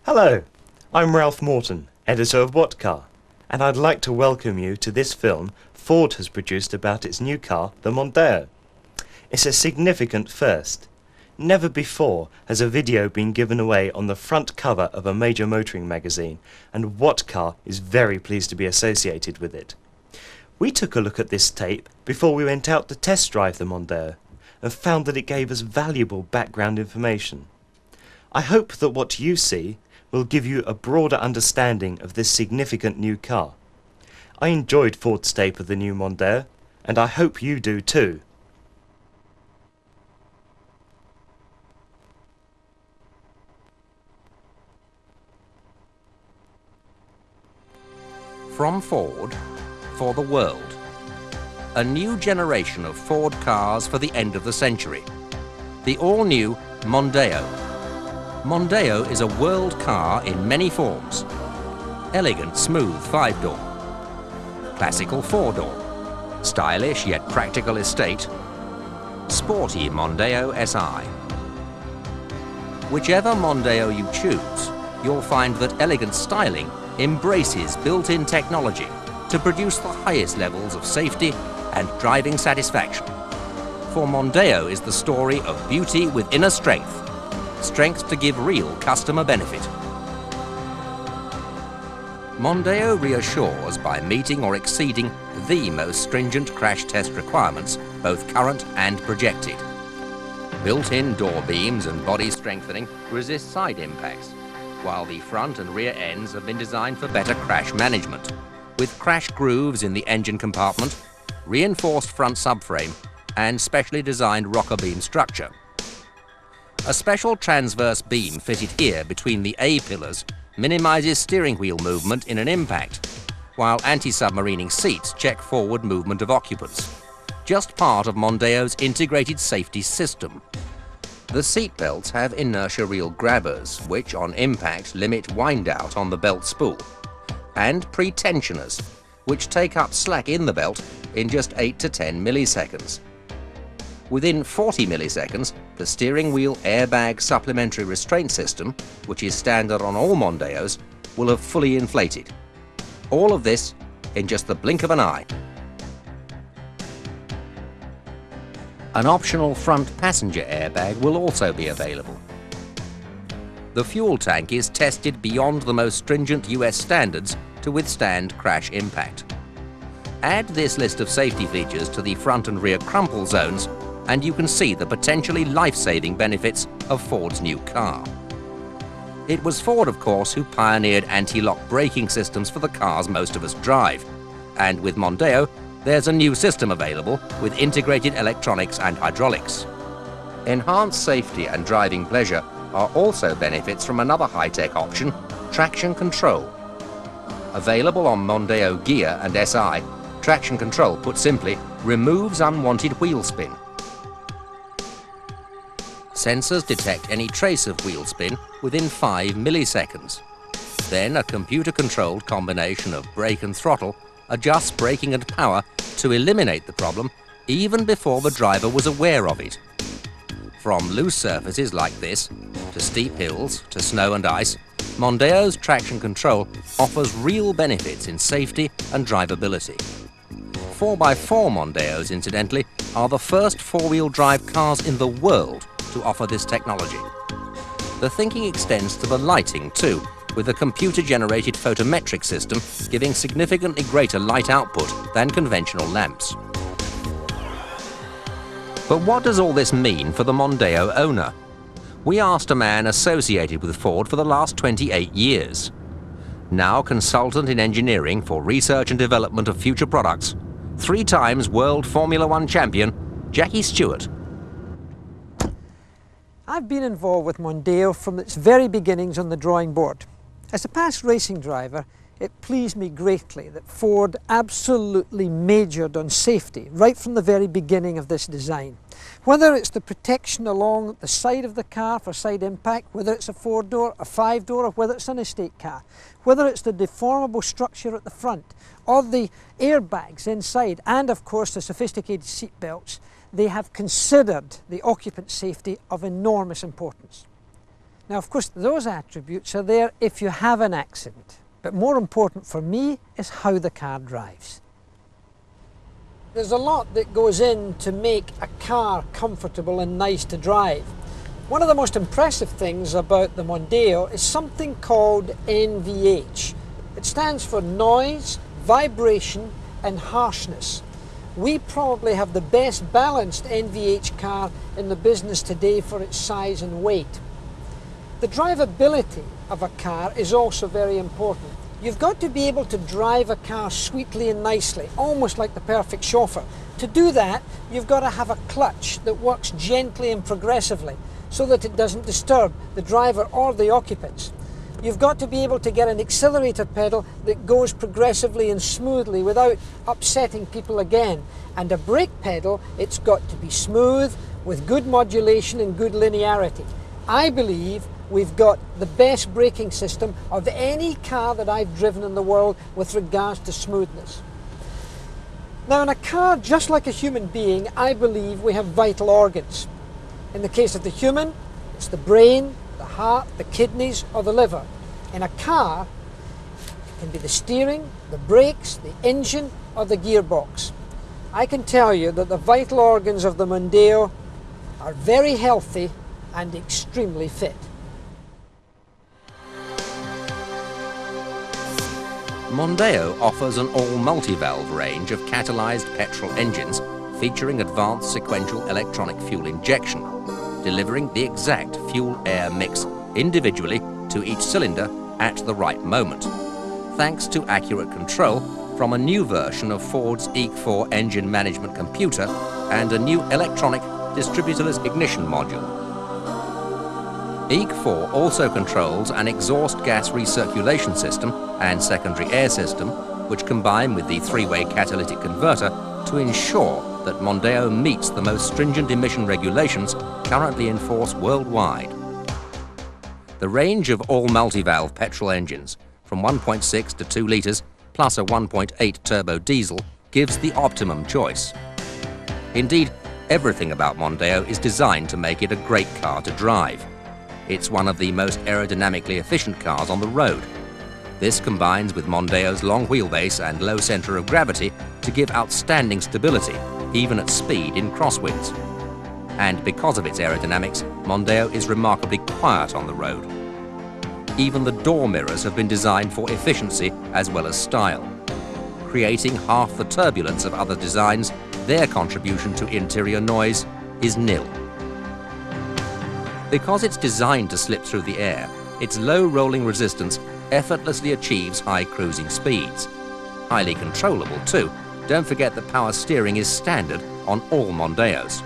Hello, I'm Ralph Morton, editor of What Car, and I'd like to welcome you to this film Ford has produced about its new car, the Mondeo. It's a significant first. Never before has a video been given away on the front cover of a major motoring magazine, and What Car is very pleased to be associated with it. We took a look at this tape before we went out to test drive the Mondeo, and found that it gave us valuable background information. I hope that what you see will give you a broader understanding of this significant new car. I enjoyed Ford's tape of the new Mondeo, and I hope you do too. From Ford, for the world. A new generation of Ford cars for the end of the century. The all-new Mondeo. Mondeo is a world car in many forms. Elegant, smooth 5-door. Classical 4-door. Stylish yet practical estate. Sporty Mondeo SI. Whichever Mondeo you choose, you'll find that elegant styling embraces built-in technology to produce the highest levels of safety and driving satisfaction. For Mondeo is the story of beauty with inner strength. Strength to give real customer benefit. Mondeo reassures by meeting or exceeding the most stringent crash test requirements, both current and projected. Built-in door beams and body strengthening resist side impacts, while the front and rear ends have been designed for better crash management, with crash grooves in the engine compartment, reinforced front subframe, and specially designed rocker beam structure. A special transverse beam fitted here between the A-pillars minimizes steering wheel movement in an impact, while anti-submarining seats check forward movement of occupants. Just part of Mondeo's integrated safety system. The seat belts have inertia reel grabbers, which on impact limit wind out on the belt spool, and pre-tensioners, which take up slack in the belt in just 8 to 10 milliseconds. Within 40 milliseconds, the steering wheel airbag supplementary restraint system, which is standard on all Mondeos, will have fully inflated. All of this in just the blink of an eye. An optional front passenger airbag will also be available. The fuel tank is tested beyond the most stringent US standards to withstand crash impact. Add this list of safety features to the front and rear crumple zones, and you can see the potentially life-saving benefits of Ford's new car. It was Ford, of course, who pioneered anti-lock braking systems for the cars most of us drive. And with Mondeo, there's a new system available with integrated electronics and hydraulics. Enhanced safety and driving pleasure are also benefits from another high-tech option, traction control. Available on Mondeo Gear and SI, traction control, put simply, removes unwanted wheel spin. Sensors detect any trace of wheel spin within 5 milliseconds. Then a computer-controlled combination of brake and throttle adjusts braking and power to eliminate the problem even before the driver was aware of it. From loose surfaces like this, to steep hills, to snow and ice, Mondeo's traction control offers real benefits in safety and drivability. 4x4 Mondeos, incidentally, are the first four-wheel drive cars in the world to offer this technology. The thinking extends to the lighting too, with a computer-generated photometric system giving significantly greater light output than conventional lamps. But what does all this mean for the Mondeo owner? We asked a man associated with Ford for the last 28 years. Now consultant in engineering for research and development of future products, 3 times World Formula One champion, Stewart. I've been involved with Mondeo from its very beginnings on the drawing board. As a past racing driver, it pleased me greatly that Ford absolutely majored on safety right from the very beginning of this design. Whether it's the protection along the side of the car for side impact, whether it's a 4-door, a 5-door, or whether it's an estate car, whether it's the deformable structure at the front, or the airbags inside, and of course the sophisticated seat belts, they have considered the occupant safety of enormous importance. Now, of course, those attributes are there if you have an accident, but more important for me is how the car drives. There's a lot that goes in to make a car comfortable and nice to drive. One of the most impressive things about the Mondeo is something called NVH. It stands for noise, vibration and harshness. We probably have the best balanced NVH car in the business today for its size and weight. The drivability of a car is also very important. You've got to be able to drive a car sweetly and nicely, almost like the perfect chauffeur. To do that, you've got to have a clutch that works gently and progressively so that it doesn't disturb the driver or the occupants. You've got to be able to get an accelerator pedal that goes progressively and smoothly without upsetting people again. And a brake pedal, it's got to be smooth with good modulation and good linearity. I believe we've got the best braking system of any car that I've driven in the world with regards to smoothness. Now, in a car, just like a human being, I believe we have vital organs. In the case of the human, it's the brain, the heart, the kidneys or the liver. In a car, it can be the steering, the brakes, the engine or the gearbox. I can tell you that the vital organs of the Mondeo are very healthy and extremely fit. Mondeo offers an all multi-valve range of catalyzed petrol engines featuring advanced sequential electronic fuel injection, delivering the exact fuel-air mix individually to each cylinder at the right moment, thanks to accurate control from a new version of Ford's Mk engine management computer and a new electronic distributorless ignition module. Mk also controls an exhaust gas recirculation system and secondary air system, which combine with the three-way catalytic converter to ensure that Mondeo meets the most stringent emission regulations currently in force worldwide. The range of all multi-valve petrol engines, from 1.6 to 2 litres plus a 1.8 turbo diesel, gives the optimum choice. Indeed, everything about Mondeo is designed to make it a great car to drive. It's one of the most aerodynamically efficient cars on the road. This combines with Mondeo's long wheelbase and low centre of gravity to give outstanding stability, even at speed in crosswinds. And because of its aerodynamics, Mondeo is remarkably quiet on the road. Even the door mirrors have been designed for efficiency as well as style. Creating half the turbulence of other designs, their contribution to interior noise is nil. Because it's designed to slip through the air, its low rolling resistance effortlessly achieves high cruising speeds. Highly controllable too. Don't forget that power steering is standard on all Mondeos.